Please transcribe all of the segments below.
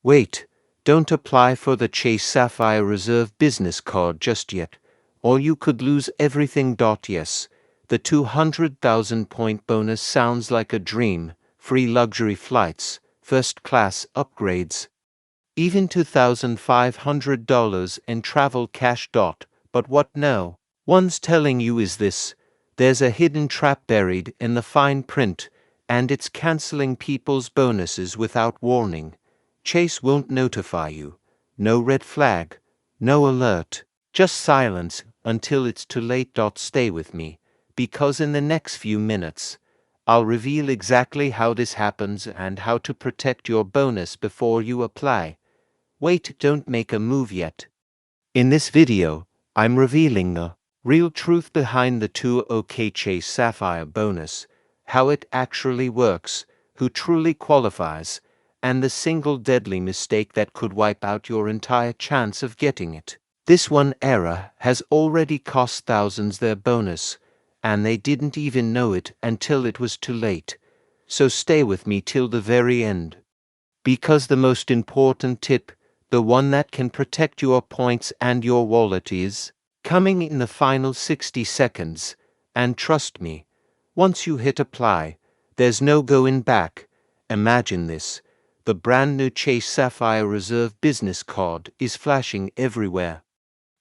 Wait, don't apply for the Chase Sapphire Reserve business card just yet, or you could lose everything. Yes, the 200,000 point bonus sounds like a dream: free luxury flights, first class upgrades, even $2,500 in travel cash. But what no one's telling you is this: there's a hidden trap buried in the fine print, and it's canceling people's bonuses without warning. Chase won't notify you. No red flag, no alert, just silence until it's too late. Stay with me, because in the next few minutes, I'll reveal exactly how this happens and how to protect your bonus before you apply. Wait, don't make a move yet. In this video, I'm revealing the real truth behind the 2OK Chase Sapphire bonus, how it actually works, who truly qualifies, and the single deadly mistake that could wipe out your entire chance of getting it. This one error has already cost thousands their bonus, and they didn't even know it until it was too late. So stay with me till the very end, because the most important tip, the one that can protect your points and your wallet, is coming in the final 60 seconds. And trust me, once you hit apply, there's no going back. Imagine this: the brand new Chase Sapphire Reserve business card is flashing everywhere.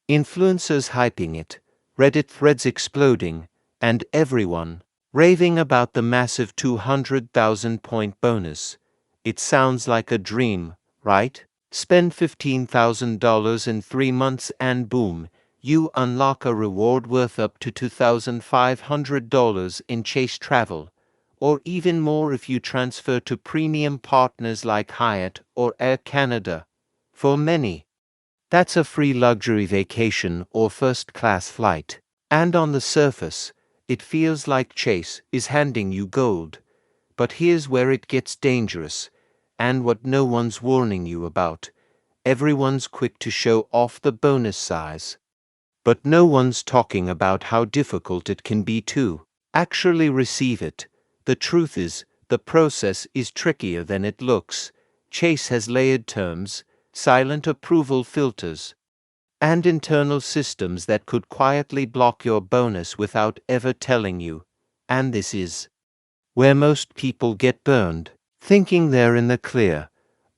Influencers hyping it, Reddit threads exploding, and everyone raving about the massive 200,000 point bonus. It sounds like a dream, right? Spend $15,000 in 3 months and boom, you unlock a reward worth up to $2,500 in Chase travel, or even more if you transfer to premium partners like Hyatt or Air Canada. For many, that's a free luxury vacation or first-class flight. And on the surface, it feels like Chase is handing you gold. But here's where it gets dangerous, and what no one's warning you about. Everyone's quick to show off the bonus size, but no one's talking about how difficult it can be to actually receive it. The truth is, the process is trickier than it looks. Chase has layered terms, silent approval filters, and internal systems that could quietly block your bonus without ever telling you. And this is where most people get burned, thinking they're in the clear,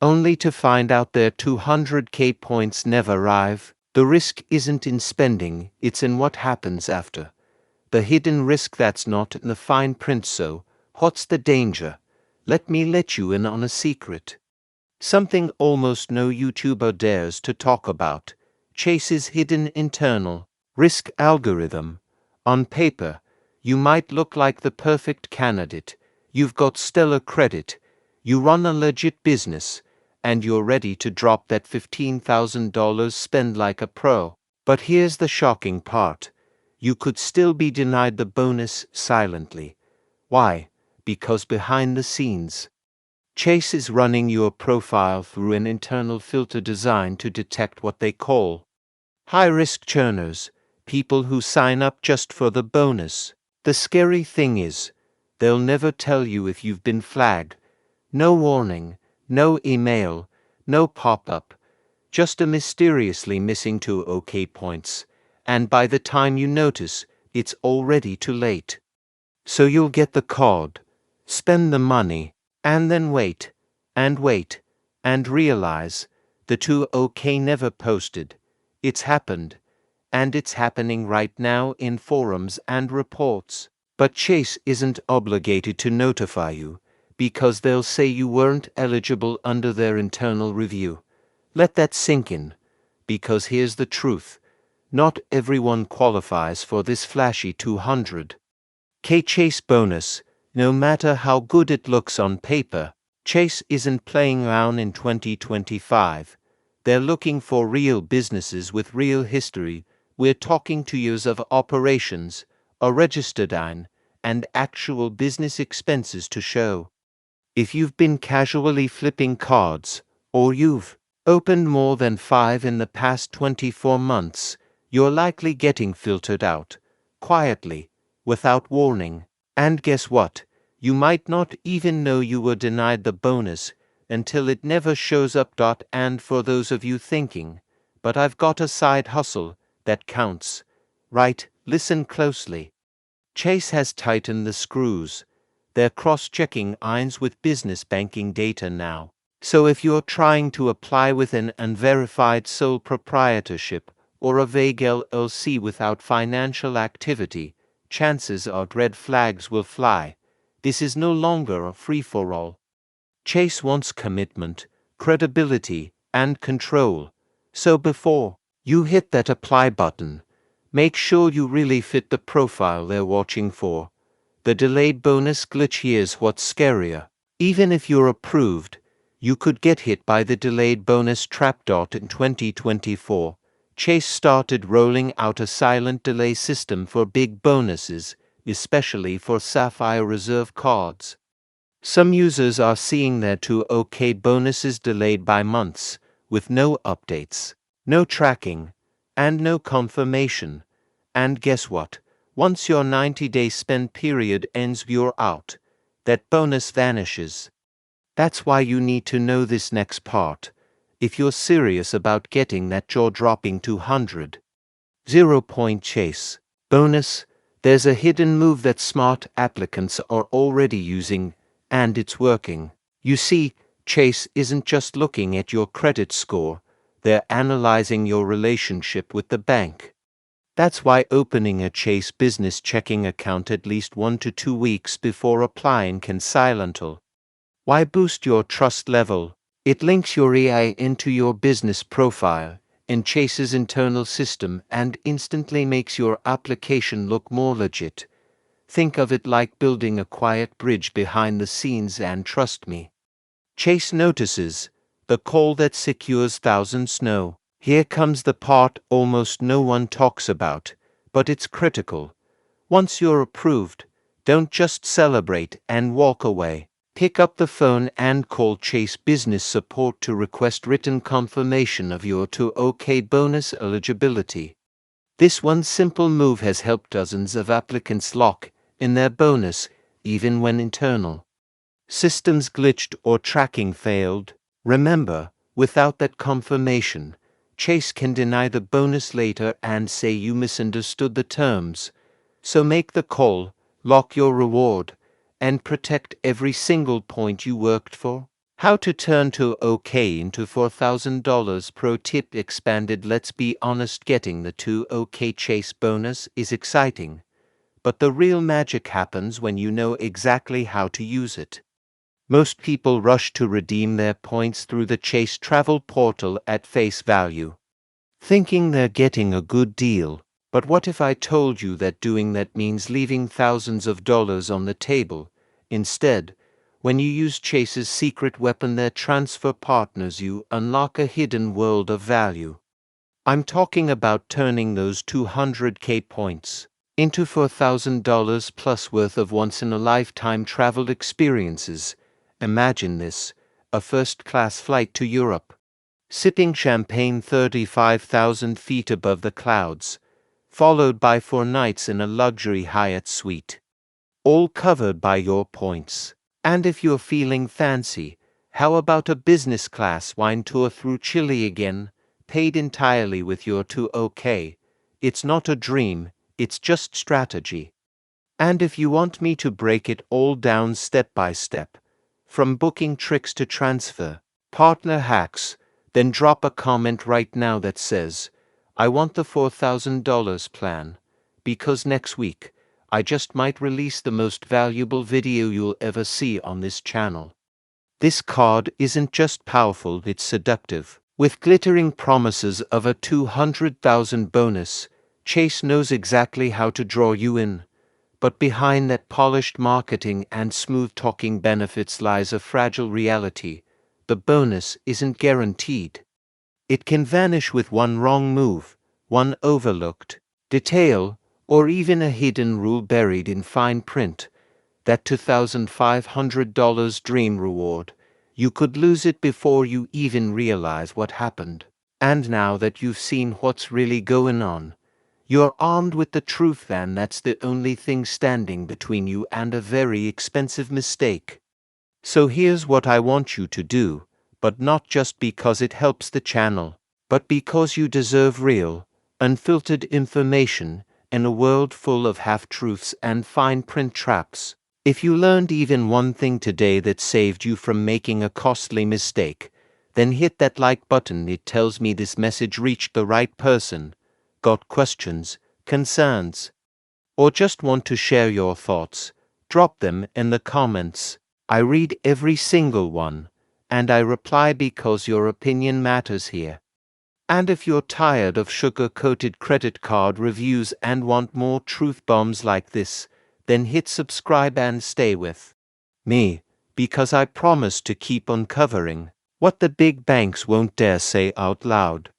only to find out their 200K points never arrive. The risk isn't in spending, it's in what happens after. The hidden risk that's not in the fine print. So, what's the danger? Let me let you in on a secret. Something almost no YouTuber dares to talk about: Chase's hidden internal risk algorithm. On paper, you might look like the perfect candidate. You've got stellar credit, you run a legit business, and you're ready to drop that $15,000 spend like a pro. But here's the shocking part: you could still be denied the bonus silently. Why? Because behind the scenes, Chase is running your profile through an internal filter designed to detect what they call high-risk churners, people who sign up just for the bonus. The scary thing is, they'll never tell you if you've been flagged. No warning, no email, no pop-up, just a mysteriously missing 2OK points. And by the time you notice, it's already too late. So you'll get the card, spend the money, and then wait, and realize the 2OK never posted. It's happened, and it's happening right now in forums and reports. But Chase isn't obligated to notify you, because they'll say you weren't eligible under their internal review. Let that sink in, because here's the truth: not everyone qualifies for this flashy 200K Chase bonus. No matter how good it looks on paper, Chase isn't playing around in 2025. They're looking for real businesses with real history. We're talking 2 years of operations, a registered IN, and actual business expenses to show. If you've been casually flipping cards, or you've opened more than 5 in the past 24 months, you're likely getting filtered out, quietly, without warning. And guess what? You might not even know you were denied the bonus, until it never shows up. And for those of you thinking, but I've got a side hustle, that counts. Right, listen closely. Chase has tightened the screws. They're cross-checking irons with business banking data now. So if you're trying to apply with an unverified sole proprietorship or a vague LLC without financial activity, chances are red flags will fly. This is no longer a free-for-all. Chase wants commitment, credibility, and control. So before you hit that apply button, make sure you really fit the profile they're watching for. The delayed bonus glitch here's what's scarier. Even if you're approved, you could get hit by the delayed bonus trap. In 2024, Chase started rolling out a silent delay system for big bonuses, especially for Sapphire Reserve cards. Some users are seeing their 2OK bonuses delayed by months, with no updates, no tracking, and no confirmation. And guess what? Once your 90-day spend period ends, you're out. That bonus vanishes. That's why you need to know this next part, if you're serious about getting that jaw-dropping 200. 0-point Chase bonus. There's a hidden move that smart applicants are already using, and it's working. You see, Chase isn't just looking at your credit score, they're analyzing your relationship with the bank. That's why opening a Chase business checking account at least 1 to 2 weeks before applying can silently. Why boost your trust level? It links your AI into your business profile in Chase's internal system and instantly makes your application look more legit. Think of it like building a quiet bridge behind the scenes, and trust me, Chase notices the call that secures thousands know. Here comes the part almost no one talks about, but it's critical. Once you're approved, don't just celebrate and walk away. Pick up the phone and call Chase Business Support to request written confirmation of your 2OK bonus eligibility. This one simple move has helped dozens of applicants lock in their bonus, even when internal systems glitched or tracking failed. Remember, without that confirmation, Chase can deny the bonus later and say you misunderstood the terms. So make the call, lock your reward, and protect every single point you worked for. How to turn 2OK into $4,000 pro tip expanded. Let's be honest, getting the 2OK Chase bonus is exciting, but the real magic happens when you know exactly how to use it. Most people rush to redeem their points through the Chase travel portal at face value, thinking they're getting a good deal. But what if I told you that doing that means leaving thousands of dollars on the table? Instead, when you use Chase's secret weapon, their transfer partners, you unlock a hidden world of value. I'm talking about turning those 200K points into $4,000 plus worth of once-in-a-lifetime travel experiences. Imagine this: a first-class flight to Europe, sipping champagne 35,000 feet above the clouds, followed by 4 nights in a luxury Hyatt suite, all covered by your points. And if you're feeling fancy, how about a business class wine tour through Chile again, paid entirely with your 2OK? It's not a dream, it's just strategy. And if you want me to break it all down step by step, from booking tricks to transfer partner hacks, then drop a comment right now that says, I want the $4,000 plan, because next week, I just might release the most valuable video you'll ever see on this channel. This card isn't just powerful, it's seductive. With glittering promises of a $200,000 bonus, Chase knows exactly how to draw you in. But behind that polished marketing and smooth-talking benefits lies a fragile reality. The bonus isn't guaranteed. It can vanish with one wrong move, one overlooked detail, or even a hidden rule buried in fine print. That $2,500 dream reward, you could lose it before you even realize what happened. And now that you've seen what's really going on, you're armed with the truth, and that's the only thing standing between you and a very expensive mistake. So here's what I want you to do, but not just because it helps the channel, but because you deserve real, unfiltered information in a world full of half-truths and fine-print traps. If you learned even one thing today that saved you from making a costly mistake, then hit that like button. It tells me this message reached the right person. Got questions, concerns, or just want to share your thoughts? Drop them in the comments. I read every single one, and I reply because your opinion matters here. And if you're tired of sugar-coated credit card reviews and want more truth bombs like this, then hit subscribe and stay with me, because I promise to keep uncovering what the big banks won't dare say out loud.